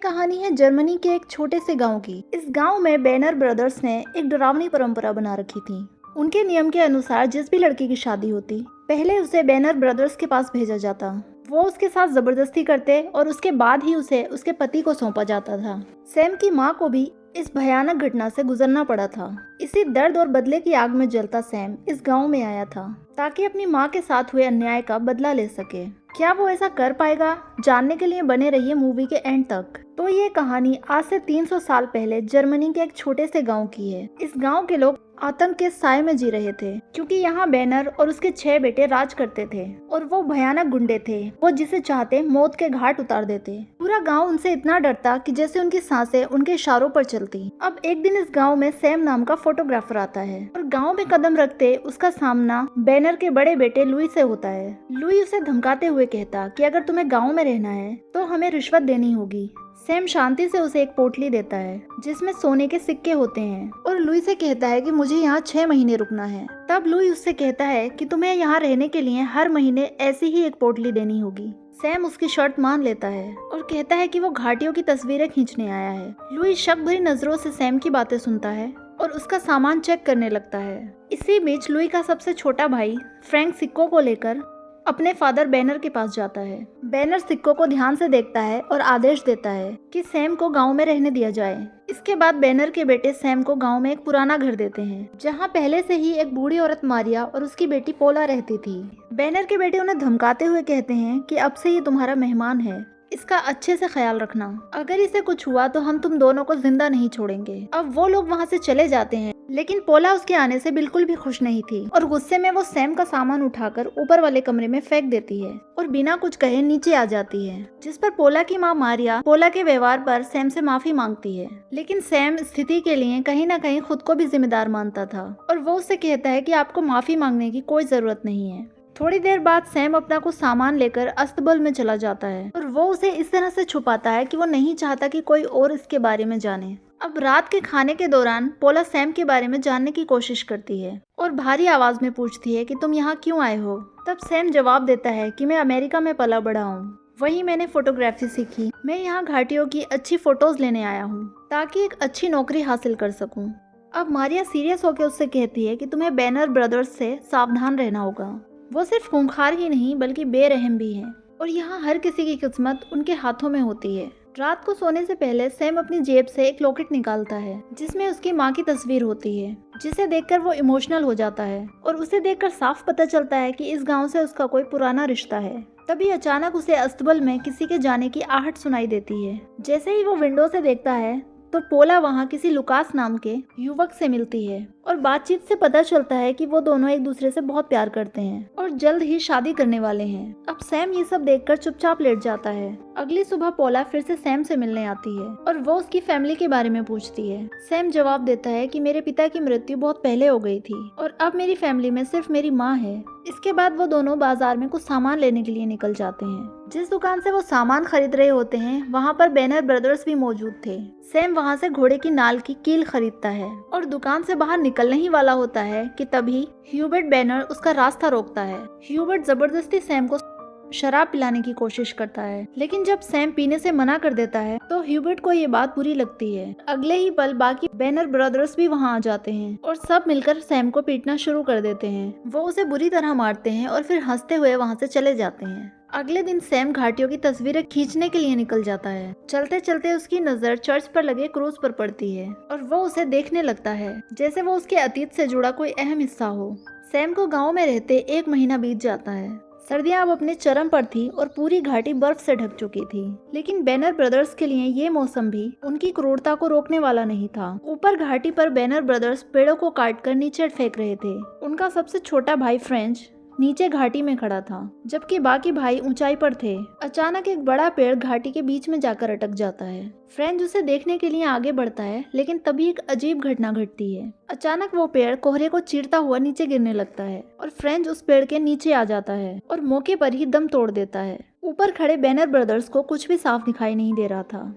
कहानी है जर्मनी के एक छोटे से गांव की। इस गांव में बैनर ब्रदर्स ने एक डरावनी परंपरा बना रखी थी। उनके नियम के अनुसार जिस भी लड़की की शादी होती, पहले उसे बैनर ब्रदर्स के पास भेजा जाता। वो उसके साथ जबरदस्ती करते और उसके बाद ही उसे उसके पति को सौंपा जाता था। सैम की माँ को भी इस भयानक घटना से गुजरना पड़ा था। इसी दर्द और बदले की आग में जलता सैम इस गांव में आया था ताकि अपनी माँ के साथ हुए अन्याय का बदला ले सके। क्या वो ऐसा कर पाएगा? जानने के लिए बने रहिए मूवी के एंड तक। तो ये कहानी आज से 300 साल पहले जर्मनी के एक छोटे से गांव की है। इस गांव के लोग आतंक के साए में जी रहे थे क्योंकि यहाँ बैनर और उसके 6 बेटे राज करते थे और वो भयानक गुंडे थे। वो जिसे चाहते मौत के घाट उतार देते। पूरा गांव उनसे इतना डरता कि जैसे उनकी सांसें उनके इशारों पर चलती। अब एक दिन इस गांव में सैम नाम का फोटोग्राफर आता है और गांव में कदम रखते उसका सामना बैनर के बड़े बेटे लुई से होता है। लुई उसे धमकाते हुए कहता कि अगर तुम्हें गाँव में रहना है तो हमें रिश्वत देनी होगी। सैम शांति से उसे एक पोटली देता है जिसमें सोने के सिक्के होते हैं और लुई से कहता है कि मुझे यहाँ 6 महीने रुकना है। तब लुई उससे कहता है कि तुम्हें यहाँ रहने के लिए हर महीने ऐसी ही एक पोटली देनी होगी। सैम उसकी शर्त मान लेता है और कहता है कि वो घाटियों की तस्वीरें खींचने आया है। लुई शक भरी नजरों से सैम की बातें सुनता है और उसका सामान चेक करने लगता है। इसी बीच लुई का सबसे छोटा भाई फ्रैंक सिक्कों को लेकर अपने फादर बैनर के पास जाता है। बैनर सिक्कों को ध्यान से देखता है और आदेश देता है कि सैम को गांव में रहने दिया जाए। इसके बाद बैनर के बेटे सैम को गांव में एक पुराना घर देते हैं जहां पहले से ही एक बूढ़ी औरत मारिया और उसकी बेटी पोला रहती थी। बैनर के बेटे उन्हें धमकाते हुए कहते हैं कि अब से ये तुम्हारा मेहमान है, इसका अच्छे से ख्याल रखना। अगर इसे कुछ हुआ तो हम तुम दोनों को जिंदा नहीं छोड़ेंगे। अब वो लोग वहाँ से चले जाते हैं लेकिन पोला उसके आने से बिल्कुल भी खुश नहीं थी और गुस्से में वो सैम का सामान उठाकर ऊपर वाले कमरे में फेंक देती है और बिना कुछ कहे नीचे आ जाती है। जिस पर पोला की माँ मारिया पोला के व्यवहार पर सैम से माफी मांगती है लेकिन सैम स्थिति के लिए कहीं न कहीं खुद को भी जिम्मेदार मानता था और वो उससे कहता है कि आपको माफी मांगने की कोई जरूरत नहीं है। थोड़ी देर बाद सैम अपना कुछ सामान लेकर अस्तबल में चला जाता है और वो उसे इस तरह से छुपाता है कि वो नहीं चाहता कि कोई और इसके बारे में जाने। अब रात के खाने के दौरान पोला सैम के बारे में जानने की कोशिश करती है और भारी आवाज में पूछती है कि तुम यहाँ क्यों आए हो। तब सैम जवाब देता है कि मैं अमेरिका में पला बड़ा हूँ, वहीं मैंने फोटोग्राफी सीखी। मैं यहाँ घाटियों की अच्छी फोटोज लेने आया हूँ ताकि एक अच्छी नौकरी हासिल कर सकूँ। अब मारिया सीरियस होकर उससे कहती है कि तुम्हें बैनर ब्रदर्स से सावधान रहना होगा। वो सिर्फ खूंखार ही नहीं बल्कि बेरहम भी हैं और यहाँ हर किसी की किस्मत उनके हाथों में होती है। रात को सोने से पहले सैम अपनी जेब से एक लॉकेट निकालता है जिसमें उसकी माँ की तस्वीर होती है, जिसे देखकर वो इमोशनल हो जाता है और उसे देखकर साफ पता चलता है कि इस गांव से उसका कोई पुराना रिश्ता है। तभी अचानक उसे अस्तबल में किसी के जाने की आहट सुनाई देती है। जैसे ही वो विंडो से देखता है तो पोला वहाँ किसी लुकास नाम के युवक से मिलती है और बातचीत से पता चलता है कि वो दोनों एक दूसरे से बहुत प्यार करते हैं और जल्द ही शादी करने वाले हैं। अब सैम ये सब देखकर चुपचाप लेट जाता है। अगली सुबह पोला फिर से सैम से मिलने आती है और वो उसकी फैमिली के बारे में पूछती है। सैम जवाब देता है कि मेरे पिता की मृत्यु बहुत पहले हो गई थी और अब मेरी फैमिली में सिर्फ मेरी माँ है। इसके बाद वो दोनों बाजार में कुछ सामान लेने के लिए निकल जाते हैं। जिस दुकान से वो सामान खरीद रहे होते हैं वहाँ पर बैनर ब्रदर्स भी मौजूद थे। सैम वहाँ से घोड़े की नाल की कील खरीदता है और दुकान से बाहर निकलने ही वाला होता है कि तभी ह्यूबर्ट बैनर उसका रास्ता रोकता है। ह्यूबर्ट जबरदस्ती सैम को शराब पिलाने की कोशिश करता है लेकिन जब सैम पीने से मना कर देता है तो ह्यूबर्ट को ये बात बुरी लगती है। अगले ही पल बाकी बैनर ब्रदर्स भी वहाँ आ जाते हैं और सब मिलकर सैम को पीटना शुरू कर देते हैं। वो उसे बुरी तरह मारते हैं और फिर हंसते हुए वहाँ से चले जाते हैं। अगले दिन सैम घाटियों की तस्वीरें खींचने के लिए निकल जाता है। चलते चलते उसकी नजर चर्च पर लगे क्रूज पर पड़ती है और वो उसे देखने लगता है जैसे वो उसके अतीत से जुड़ा कोई अहम हिस्सा हो। सैम को गाँव में रहते 1 महीना बीत जाता है। सर्दियां अब अपने चरम पर थी और पूरी घाटी बर्फ से ढक चुकी थी लेकिन बैनर ब्रदर्स के लिए ये मौसम भी उनकी क्रूरता को रोकने वाला नहीं था। ऊपर घाटी पर बैनर ब्रदर्स पेड़ों को काटकर नीचे फेंक रहे थे। उनका सबसे छोटा भाई फ्रेंच नीचे घाटी में खड़ा था जबकि बाकी भाई ऊंचाई पर थे। अचानक एक बड़ा पेड़ घाटी के बीच में जाकर अटक जाता है। फ्रेंच उसे देखने के लिए आगे बढ़ता है लेकिन तभी एक अजीब घटना घटती है। अचानक वो पेड़ कोहरे को चीरता हुआ नीचे गिरने लगता है और फ्रेंच उस पेड़ के नीचे आ जाता है और मौके पर ही दम तोड़ देता है। ऊपर खड़े बैनर ब्रदर्स को कुछ भी साफ दिखाई नहीं दे रहा था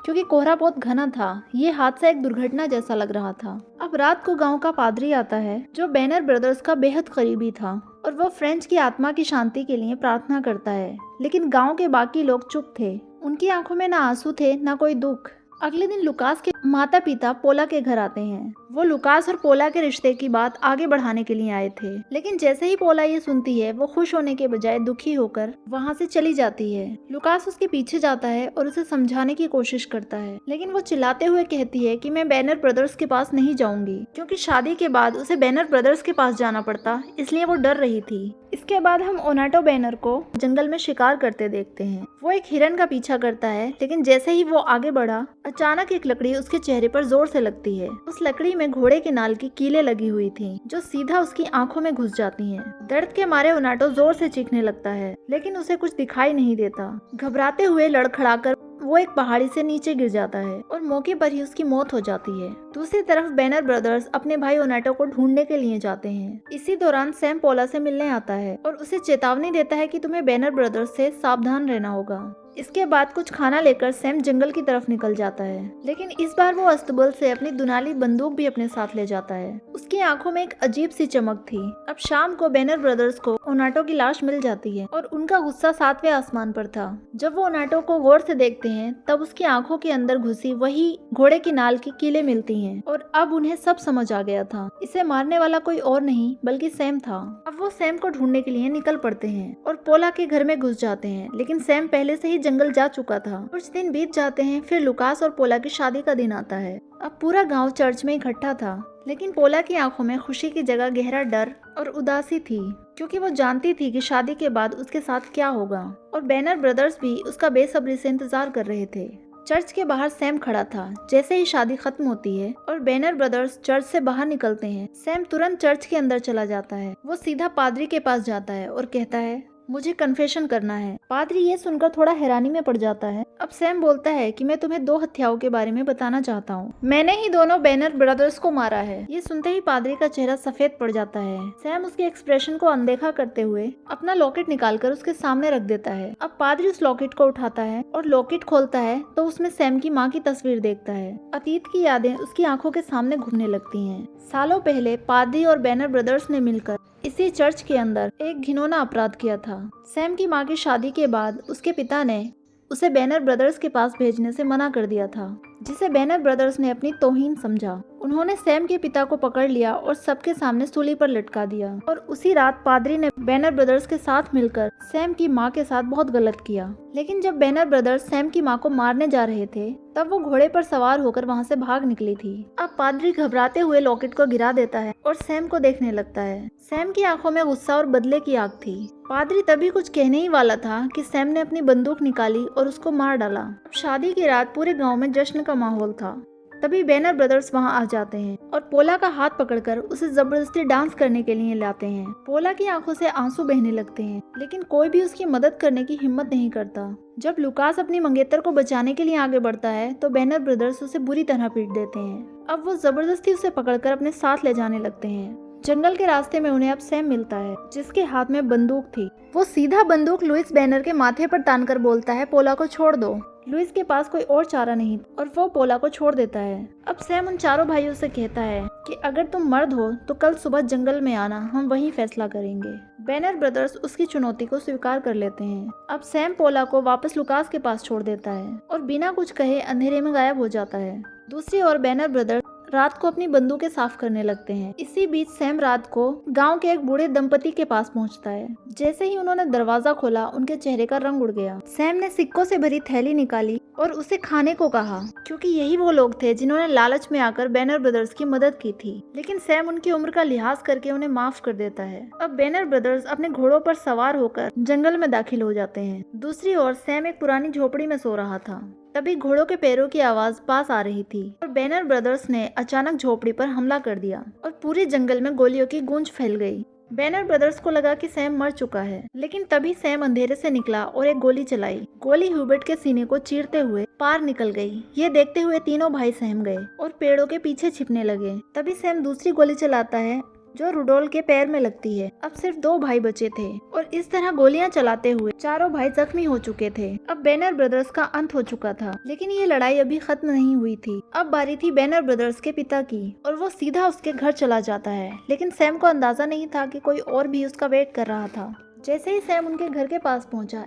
क्योंकि कोहरा बहुत घना था। ये हादसा एक दुर्घटना जैसा लग रहा था। अब रात को गांव का पादरी आता है जो बैनर ब्रदर्स का बेहद करीबी था और वो फ्रेंच की आत्मा की शांति के लिए प्रार्थना करता है लेकिन गांव के बाकी लोग चुप थे। उनकी आंखों में ना आंसू थे ना कोई दुख। अगले दिन लुकास के माता पिता पोला के घर आते हैं। वो लुकास और पोला के रिश्ते की बात आगे बढ़ाने के लिए आए थे, लेकिन जैसे ही पोला ये सुनती है वो खुश होने के बजाय दुखी होकर वहाँ से चली जाती है। लुकास उसके पीछे जाता है और उसे समझाने की कोशिश करता है, लेकिन वो चिल्लाते हुए कहती है कि मैं बैनर ब्रदर्स के पास नहीं जाऊंगी, क्योंकि शादी के बाद उसे बैनर ब्रदर्स के पास जाना पड़ता, इसलिए वो डर रही थी। इसके बाद हम ओनाटो बैनर को जंगल में शिकार करते देखते हैं। वो एक हिरन का पीछा करता है, लेकिन जैसे ही वो आगे बढ़ा अचानक एक लकड़ी उसके चेहरे पर जोर से लगती है। उस लकड़ी में घोड़े के नाल की कीलें लगी हुई थी, जो सीधा उसकी आंखों में घुस जाती हैं। दर्द के मारे ओनाटो जोर से चीखने लगता है, लेकिन उसे कुछ दिखाई नहीं देता। घबराते हुए लड़खड़ाकर वो एक पहाड़ी से नीचे गिर जाता है और मौके पर ही उसकी मौत हो जाती है। दूसरी तरफ बैनर ब्रदर्स अपने भाई ओनाटो को ढूंढने के लिए जाते हैं। इसी दौरान सैम पोला से मिलने आता है और उसे चेतावनी देता है कि तुम्हें बैनर ब्रदर्स से सावधान रहना होगा। इसके बाद कुछ खाना लेकर सैम जंगल की तरफ निकल जाता है, लेकिन इस बार वो अस्तबल से अपनी दुनाली बंदूक भी अपने साथ ले जाता है। उसकी आंखों में एक अजीब सी चमक थी। अब शाम को बैनर ब्रदर्स को ओनाटो की लाश मिल जाती है और उनका गुस्सा 7वें आसमान पर था। जब वो ओनाटो को गौर से देखते हैं तब उसकी आंखों के अंदर घुसी वही घोड़े की नाल की कीलें मिलती हैं और अब उन्हें सब समझ आ गया था। इसे मारने वाला कोई और नहीं बल्कि सैम था। अब वो सैम को ढूंढने के लिए निकल पड़ते हैं और पोला के घर में घुस जाते हैं, लेकिन सैम पहले से ही जंगल जा चुका था। कुछ दिन बीत जाते हैं, फिर लुकास और पोला की शादी का दिन आता है। अब पूरा गांव चर्च में इकट्ठा था, लेकिन पोला की आंखों में खुशी की जगह गहरा डर और उदासी थी, क्योंकि वो जानती थी कि शादी के बाद उसके साथ क्या होगा। और बैनर ब्रदर्स भी उसका बेसब्री से इंतजार कर रहे थे। चर्च के बाहर सैम खड़ा था। जैसे ही शादी खत्म होती है और बैनर ब्रदर्स चर्च से बाहर निकलते हैं, सैम तुरंत चर्च के अंदर चला जाता है। वो सीधा पादरी के पास जाता है और कहता है, मुझे कन्फेशन करना है। पादरी ये सुनकर थोड़ा हैरानी में पड़ जाता है। अब सैम बोलता है कि मैं तुम्हें 2 हत्याओं के बारे में बताना चाहता हूँ। मैंने ही दोनों बैनर ब्रदर्स को मारा है। ये सुनते ही पादरी का चेहरा सफेद पड़ जाता है। सैम उसके एक्सप्रेशन को अनदेखा करते हुए अपना लॉकेट निकालकर उसके सामने रख देता है। अब पादरी उस लॉकेट को उठाता है और लॉकेट खोलता है तो उसमें सैम की माँ की तस्वीर देखता है। अतीत की यादें उसकी आंखों के सामने घूमने लगती हैं। सालों पहले पादरी और बैनर ब्रदर्स ने मिलकर इसी चर्च के अंदर एक घिनौना अपराध किया था। सैम की माँ की शादी के बाद उसके पिता ने उसे बैनर ब्रदर्स के पास भेजने से मना कर दिया था, जिसे बैनर ब्रदर्स ने अपनी तौहीन समझा। उन्होंने सैम के पिता को पकड़ लिया और सबके सामने सूली पर लटका दिया। और उसी रात पादरी ने बैनर ब्रदर्स के साथ मिलकर सैम की माँ के साथ बहुत गलत किया। लेकिन जब बैनर ब्रदर्स सैम की माँ को मारने जा रहे थे, तब वो घोड़े पर सवार होकर वहाँ से भाग निकली थी। अब पादरी घबराते हुए लॉकेट को गिरा देता है और सैम को देखने लगता है। सैम की आंखों में गुस्सा और बदले की आग थी। पादरी तभी कुछ कहने ही वाला था कि सैम ने अपनी बंदूक निकाली और उसको मार डाला। अब शादी की रात पूरे गांव में जश्न का माहौल था। तभी बैनर ब्रदर्स वहां आ जाते हैं और पोला का हाथ पकड़कर उसे जबरदस्ती डांस करने के लिए लाते हैं। पोला की आंखों से आंसू बहने लगते हैं, लेकिन कोई भी उसकी मदद करने की हिम्मत नहीं करता। जब लुकास अपनी मंगेतर को बचाने के लिए आगे बढ़ता है तो बैनर ब्रदर्स उसे बुरी तरह पीट देते हैं। अब वो जबरदस्ती उसे पकड़कर अपने साथ ले जाने लगते हैं। जंगल के रास्ते में उन्हें अब सैम मिलता है, जिसके हाथ में बंदूक थी। वो सीधा बंदूक लुइस बैनर के माथे पर तानकर बोलता है, पोला को छोड़ दो। लुइस के पास कोई और चारा नहीं और वो पोला को छोड़ देता है। अब सैम उन चारों भाइयों से कहता है कि अगर तुम मर्द हो तो कल सुबह जंगल में आना, हम वहीं फैसला करेंगे। बैनर ब्रदर्स उसकी चुनौती को स्वीकार कर लेते हैं। अब सैम पोला को वापस लुकास के पास छोड़ देता है और बिना कुछ कहे अंधेरे में गायब हो जाता है। दूसरी ओर बैनर ब्रदर्स रात को अपनी बंदूकें साफ करने लगते हैं। इसी बीच सैम रात को गांव के एक बूढ़े दंपति के पास पहुंचता है। जैसे ही उन्होंने दरवाजा खोला, उनके चेहरे का रंग उड़ गया। सैम ने सिक्कों से भरी थैली निकाली और उसे खाने को कहा, क्योंकि यही वो लोग थे जिन्होंने लालच में आकर बैनर ब्रदर्स की मदद की थी। लेकिन सैम उनकी उम्र का लिहाज करके उन्हें माफ कर देता है। अब बैनर ब्रदर्स अपने घोड़ों पर सवार होकर जंगल में दाखिल हो जाते हैं। दूसरी ओर सैम एक पुरानी झोपड़ी में सो रहा था। तभी घोड़ों के पैरों की आवाज पास आ रही थी और बैनर ब्रदर्स ने अचानक झोपड़ी पर हमला कर दिया और पूरे जंगल में गोलियों की गूंज फैल गई। बैनर ब्रदर्स को लगा कि सैम मर चुका है, लेकिन तभी सैम अंधेरे से निकला और एक गोली चलाई। गोली ह्यूबर्ट के सीने को चीरते हुए पार निकल गई। ये देखते हुए तीनों भाई सहम गए और पेड़ों के पीछे छिपने लगे। तभी सैम दूसरी गोली चलाता है जो रुडोल के पैर में लगती है। अब सिर्फ 2 भाई बचे थे और इस तरह गोलियां चलाते हुए चारों भाई जख्मी हो चुके थे। अब बैनर ब्रदर्स का अंत हो चुका था, लेकिन ये लड़ाई अभी खत्म नहीं हुई थी। अब बारी थी बैनर ब्रदर्स के पिता की और वो सीधा उसके घर चला जाता है। लेकिन सैम को अंदाजा नहीं था कि कोई और भी उसका वेट कर रहा था। जैसे ही सैम उनके घर के पास पहुंचा,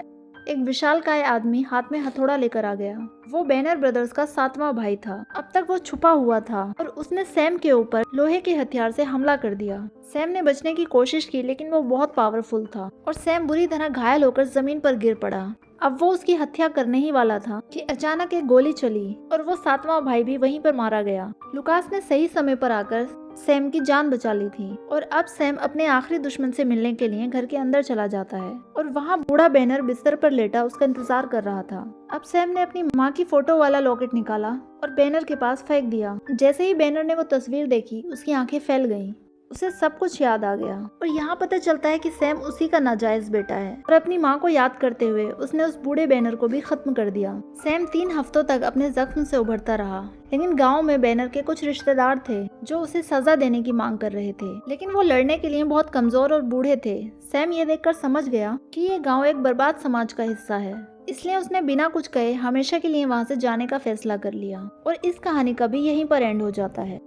एक विशालकाय आदमी हाथ में हथौड़ा लेकर आ गया। वो बैनर ब्रदर्स का 7वां भाई था। अब तक वो छुपा हुआ था और उसने सैम के ऊपर लोहे के हथियार से हमला कर दिया। सैम ने बचने की कोशिश की लेकिन वो बहुत पावरफुल था और सैम बुरी तरह घायल होकर जमीन पर गिर पड़ा। अब वो उसकी हत्या करने ही वाला था कि अचानक एक गोली चली और वो 7वां भाई भी वहीं पर मारा गया। लुकास ने सही समय पर आकर सैम की जान बचा ली थी और अब सैम अपने आखिरी दुश्मन से मिलने के लिए घर के अंदर चला जाता है और वहाँ बूढ़ा बैनर बिस्तर पर लेटा उसका इंतजार कर रहा था। अब सैम ने अपनी माँ की फोटो वाला लॉकेट निकाला और बैनर के पास फेंक दिया। जैसे ही बैनर ने वो तस्वीर देखी उसकी आंखें फैल गईं। उसे सब कुछ याद आ गया और यहाँ पता चलता है कि सैम उसी का नाजायज बेटा है और अपनी माँ को याद करते हुए उसने उस बूढ़े बैनर को भी खत्म कर दिया। सैम 3 हफ्तों तक अपने जख्म से उभरता रहा लेकिन गांव में बैनर के कुछ रिश्तेदार थे जो उसे सजा देने की मांग कर रहे थे, लेकिन वो लड़ने के लिए बहुत कमजोर और बूढ़े थे। सैम ये देखकर समझ गया कि ये गाँव एक बर्बाद समाज का हिस्सा है, इसलिए उसने बिना कुछ कहे हमेशा के लिए वहाँ से जाने का फैसला कर लिया और इस कहानी का भी यहीं पर एंड हो जाता है।